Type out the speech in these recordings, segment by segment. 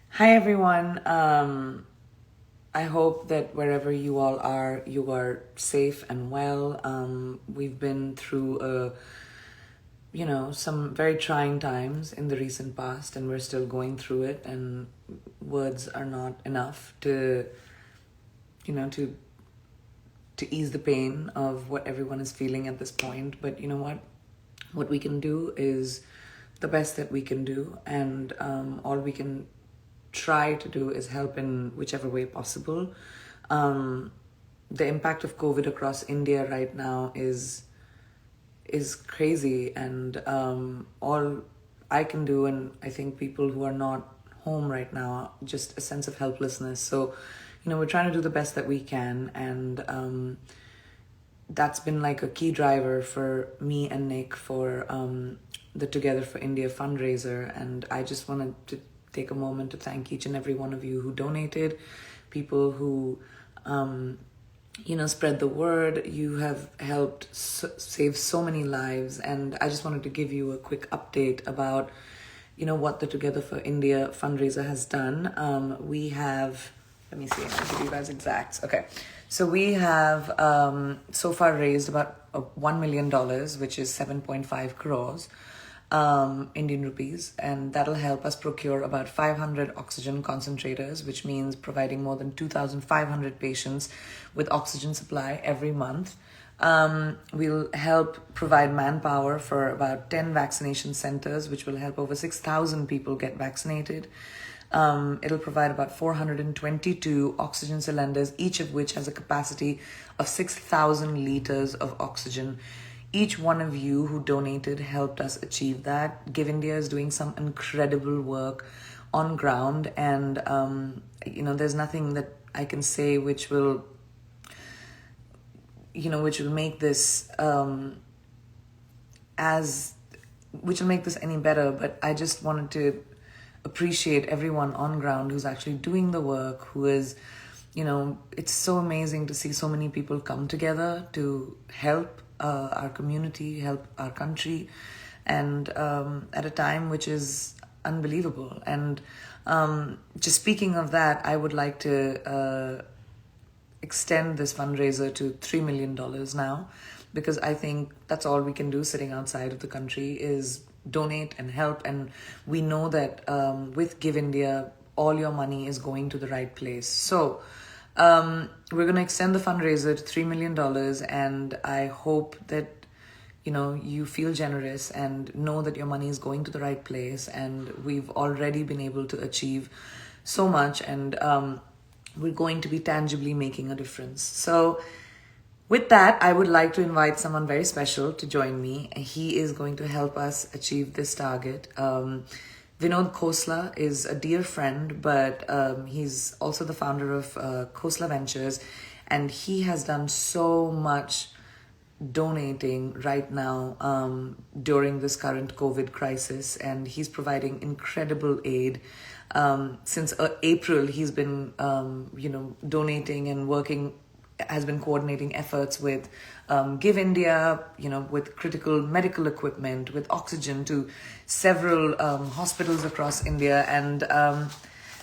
Hi everyone. I hope that wherever you all are, you are safe and well. We've been through some very trying times in the recent past, and we're still going through it. And words are not enough to, you know, to ease the pain of what everyone is feeling at this point. But you know what? What we can do is the best that we can do, and all we can try to do is help in whichever way possible. Um, the impact of COVID across India right now is crazy, and all I can do, and I think people who are not home right now, just a sense of helplessness. So, we're trying to do the best that we can, and that's been like a key driver for me and Nick for the Together for India fundraiser. And I just wanted to take a moment to thank each and every one of you who donated, people who spread the word. You have helped save so many lives, and I just wanted to give you a quick update about what the Together for India fundraiser has done. We have, let me see, I'll give you guys exacts. Okay, so we have so far raised about $1 million, which is 7.5 crores Indian rupees, and that'll help us procure about 500 oxygen concentrators, which means providing more than 2,500 patients with oxygen supply every month. We'll help provide manpower for about 10 vaccination centers, which will help over 6,000 people get vaccinated. It'll provide about 422 oxygen cylinders, each of which has a capacity of 6,000 liters of oxygen. Each one of you who donated helped us achieve that. Give India is doing some incredible work on ground, and there's nothing that I can say which will make this any better. But I just wanted to appreciate everyone on ground who's actually doing the work, who is, it's so amazing to see so many people come together to help our community, help our country, and at a time which is unbelievable. And just speaking of that, I would like to extend this fundraiser to $3 million now, because I think that's all we can do sitting outside of the country is donate and help. And we know that with Give India, all your money is going to the right place. So we're going to extend the fundraiser to $3 million, and I hope that you feel generous and know that your money is going to the right place. And we've already been able to achieve so much, and we're going to be tangibly making a difference. So with that, I would like to invite someone very special to join me. He is going to help us achieve this target. Vinod Khosla is a dear friend, but he's also the founder of Khosla Ventures, and he has done so much donating right now during this current COVID crisis, and he's providing incredible aid. Since April, he's been, donating and working, has been coordinating efforts with Give India, with critical medical equipment, with oxygen to several hospitals across India. And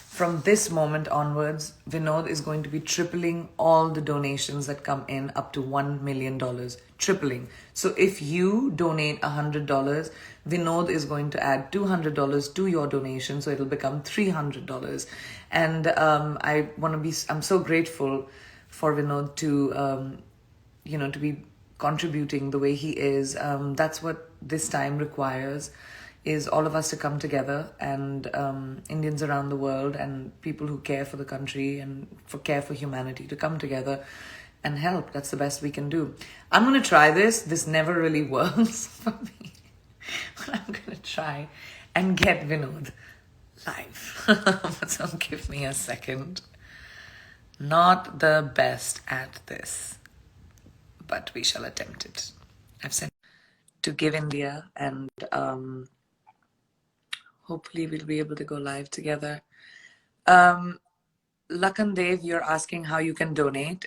from this moment onwards, Vinod is going to be tripling all the donations that come in up to $1 million. Tripling. So if you donate $100, Vinod is going to add $200 to your donation, so it'll become $300. And I'm so grateful for Vinod to, to be contributing the way he is. That's what this time requires, is all of us to come together, and Indians around the world and people who care for the country and care for humanity to come together and help. That's the best we can do. I'm going to try this. This never really works for me. But I'm going to try and get Vinod live. So give me a second. Not the best at this, but we shall attempt it. I've sent to Give India, and hopefully we'll be able to go live together. Lakan Dev, you're asking how you can donate.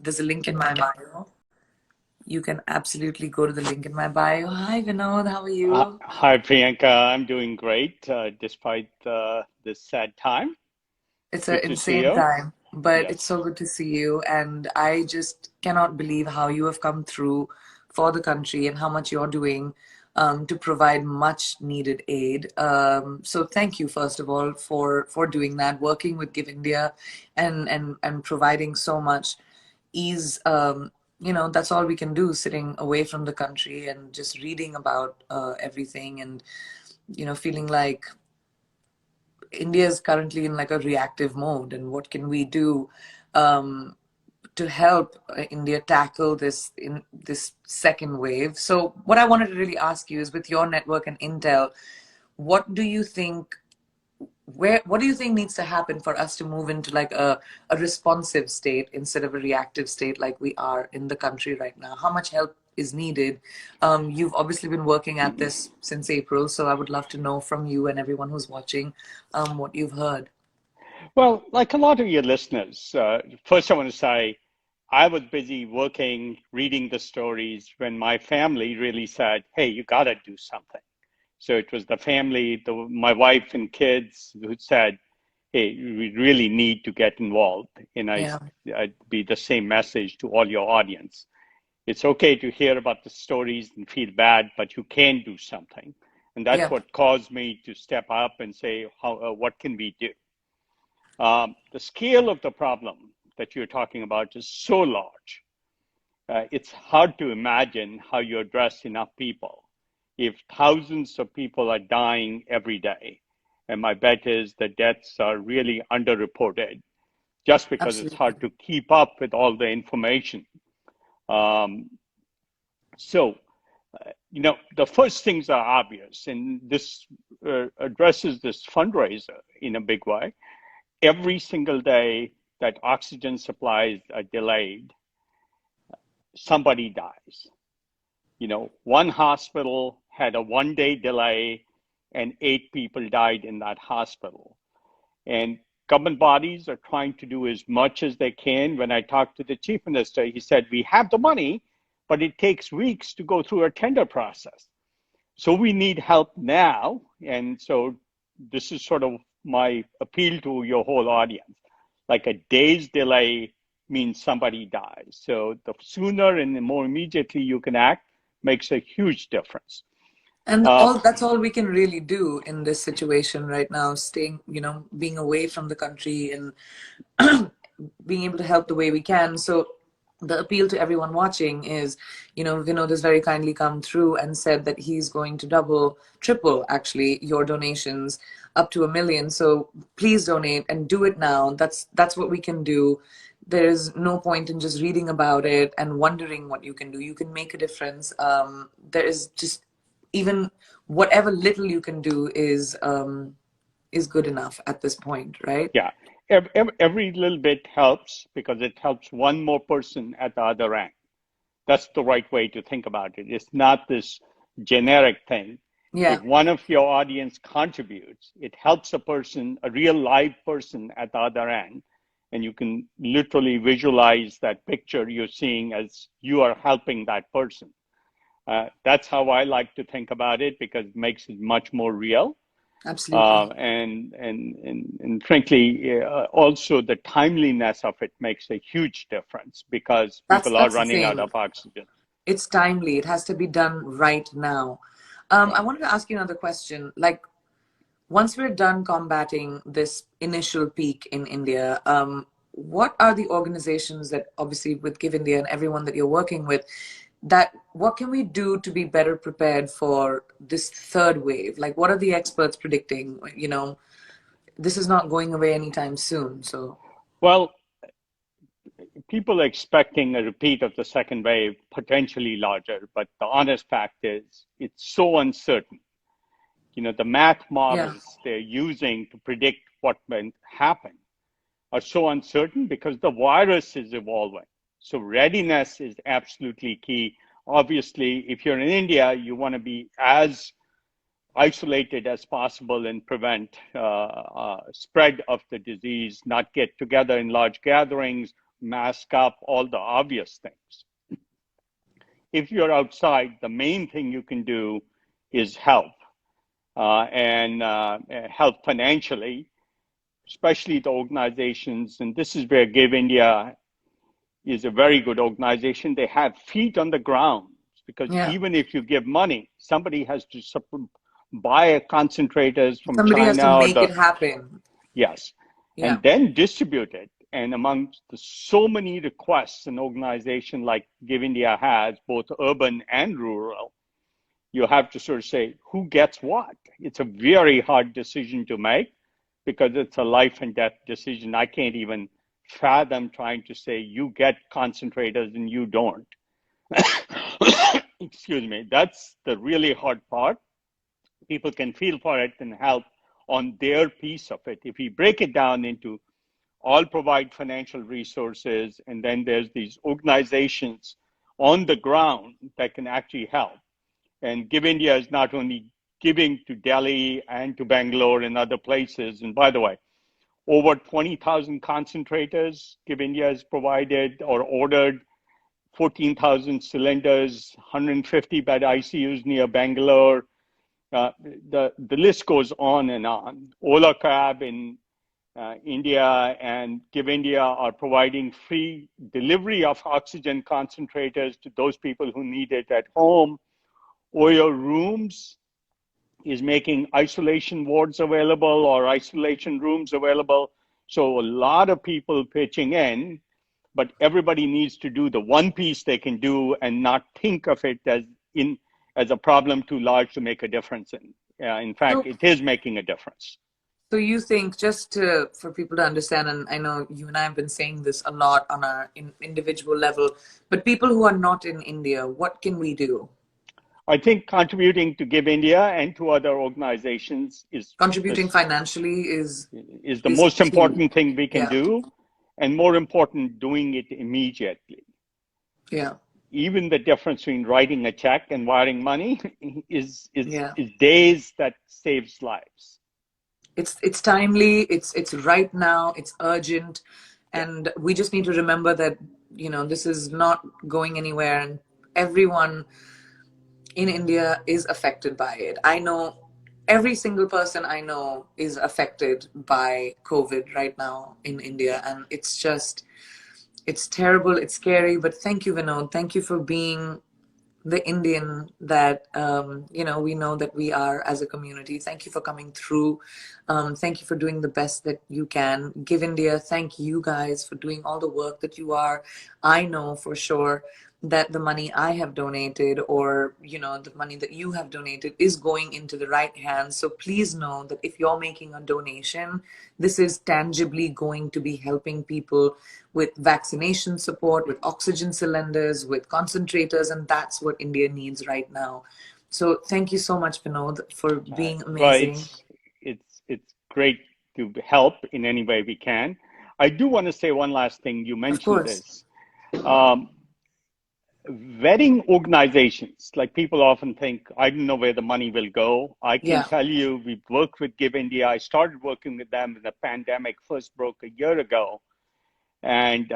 There's a link in my bio. you can absolutely go to the link in my bio. Hi, Vinod. How are you? Hi, Priyanka. I'm doing great despite this sad time. It's an Good to see insane you. time, but it's Yes. so good to see you. And I just cannot believe how you have come through for the country and how much you're doing to provide much needed aid. So thank you, first of all, for doing that, working with Give India and providing so much ease. That's all we can do, sitting away from the country and just reading about everything and, feeling like India is currently in like a reactive mode, and what can we do um, to help India tackle this second wave? So, what I wanted to really ask you is, with your network and intel, what do you think? What do you think needs to happen for us to move into like a responsive state instead of a reactive state like we are in the country right now? How much help is needed? You've obviously been working at this since April, so I would love to know from you and everyone who's watching what you've heard. Well, like a lot of your listeners, first I want to say I was busy working, reading the stories when my family really said, "Hey, you got to do something." So it was the family, my wife and kids who said, "Hey, we really need to get involved." And Yeah, I'd be the same message to all your audience. It's okay to hear about the stories and feel bad, but you can do something. And that's yeah, what caused me to step up and say, what can we do? The scale of the problem that you're talking about is so large. It's hard to imagine how you address enough people if thousands of people are dying every day. And my bet is the deaths are really underreported just because it's absolutely. hard to keep up with all the information. Um, so, the first things are obvious, and this addresses this fundraiser in a big way. Every single day that oxygen supplies are delayed, somebody dies. One hospital had a 1 day delay, and 8 people died in that hospital. And government bodies are trying to do as much as they can. When I talked to the chief minister, he said, "We have the money, but it takes weeks to go through a tender process. So we need help now." And so this is sort of my appeal to your whole audience. Like a day's delay means somebody dies. So the sooner and the more immediately you can act makes a huge difference. And Uh, all that's all we can really do in this situation right now, staying, being away from the country and being able to help the way we can. So the appeal to everyone watching is, Vinod has very kindly come through and said that he's going to double, triple actually your donations up to 1 million. So please donate and do it now. That's what we can do. There's no point in just reading about it and wondering what you can do. You can make a difference. There is just even whatever little you can do is good enough at this point, right? yeah, every little bit helps because it helps one more person at the other end. That's the right way to think about it. It's not this generic thing. If Yeah, one of your audience contributes, it helps a person, a real live person at the other end. And you can literally visualize that picture you're seeing as you are helping that person. That's how I like to think about it because it makes it much more real. absolutely. And frankly, also the timeliness of it makes a huge difference because That's people are that's the running out thing. of oxygen. It's timely. It has to be done right now. I Yeah. wanted to ask you another question. Like, once we're done combating this initial peak in India, what are the organizations that, obviously, with Give India and everyone that you're working with, that what can we do to be better prepared for this third wave? Like, what are the experts predicting? This is not going away anytime soon. So, Well, people are expecting a repeat of the second wave, potentially larger, but the honest fact is it's so uncertain. The math yeah, models they're using to predict what will happen are so uncertain because the virus is evolving. So readiness is absolutely key. Obviously, if you're in India, you want to be as isolated as possible and prevent spread of the disease, not get together in large gatherings, mask up, all the obvious things. if you're outside, the main thing you can do is help and help financially, especially the organizations. And this is where Give India is a very good organization. They have feet on the ground because Yeah. even if you give money, somebody has to buy concentrators from Somebody has to China or make it happen. yes, Yeah. and then distribute it. And amongst the so many requests an organization like Give India has, both urban and rural, you have to sort of say who gets what. It's a very hard decision to make because it's a life and death decision. I can't even fathom trying to say you get concentrators and you don't. Excuse me. That's the really hard part. People can feel for it and help on their piece of it. If we break it down into all provide financial resources, and then there's these organizations on the ground that can actually help. And Give India is not only giving to Delhi and to Bangalore and other places. And by the way, over 20,000 concentrators Give India has provided or ordered, 14,000 cylinders, 150 bed ICUs near Bangalore. The list goes on and on. Ola Cab in India and Give India are providing free delivery of oxygen concentrators to those people who need it at home. Oyo Rooms is making isolation wards available or isolation rooms available. So a lot of people pitching in, but everybody needs to do the one piece they can do and not think of it as a problem too large to make a difference in. In fact, So, it is making a difference. so you think, just for people to understand, and I know you and I have been saying this a lot on our individual level, but people who are not in India, what can we do? I think contributing to Give India and to other organizations Contributing financially is the is most key. important thing we can Yeah. do, and more important, doing it immediately. Yeah. Even the difference between writing a check and wiring money Yeah. is days that saves lives. It's timely, it's right now, it's urgent, Yeah. and we just need to remember that, this is not going anywhere, and everyone in India is affected by it. I know every single person I know is affected by COVID right now in India, and it's terrible, it's scary, but thank you, Vinod. Thank you for being the Indian that we know that we are as a community. Thank you for coming through. Thank you for doing the best that you can. Give India, thank you guys for doing all the work that you are. I know for sure that the money I have donated, or the money that you have donated, is going into the right hands. So please know that if you're making a donation, this is tangibly going to be helping people with vaccination support, with oxygen cylinders, with concentrators, and that's what India needs right now. So thank you so much, Vinod, for being Well, amazing. it's great to help in any way we can. I do want to say one last thing. You Of mentioned course. this. Um, Vetting organizations, like people often think, I don't know where the money will go. I can Yeah. tell you, we've worked with Give India. I started working with them when the pandemic first broke a year ago. And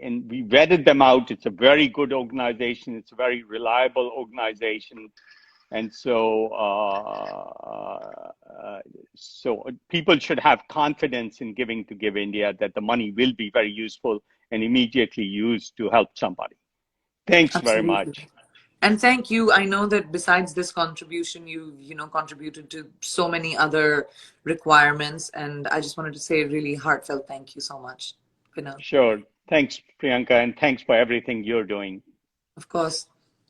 and we vetted them out. It's a very good organization. It's a very reliable organization. And so people should have confidence in giving to Give India that the money will be very useful and immediately used to help somebody. Thanks very Absolutely. much. And thank you. I know that besides this contribution, you contributed to so many other requirements. And I just wanted to say a really heartfelt thank you so much, Vinod. Sure. Thanks, Priyanka, and thanks for everything you're doing. Of course,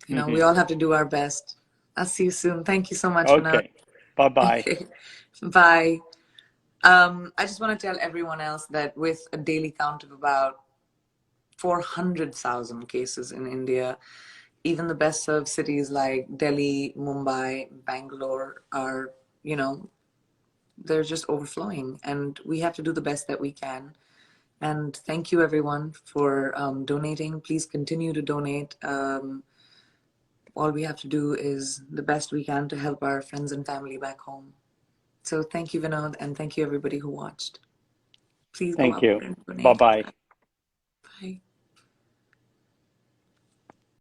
we all have to do our best. I'll see you soon. Thank you so much, Vinod. Okay. Bye-bye. Okay. Bye. I just want to tell everyone else that with a daily count of about 400,000 cases in India, even the best served cities like Delhi, Mumbai, Bangalore are, they're just overflowing. And we have to do the best that we can. And thank you, everyone, for donating. Please continue to donate. All we have to do is the best we can to help our friends and family back home. So thank you, Vinod, and thank you, everybody who watched. Please go Thank out you. there and donate. Bye-bye.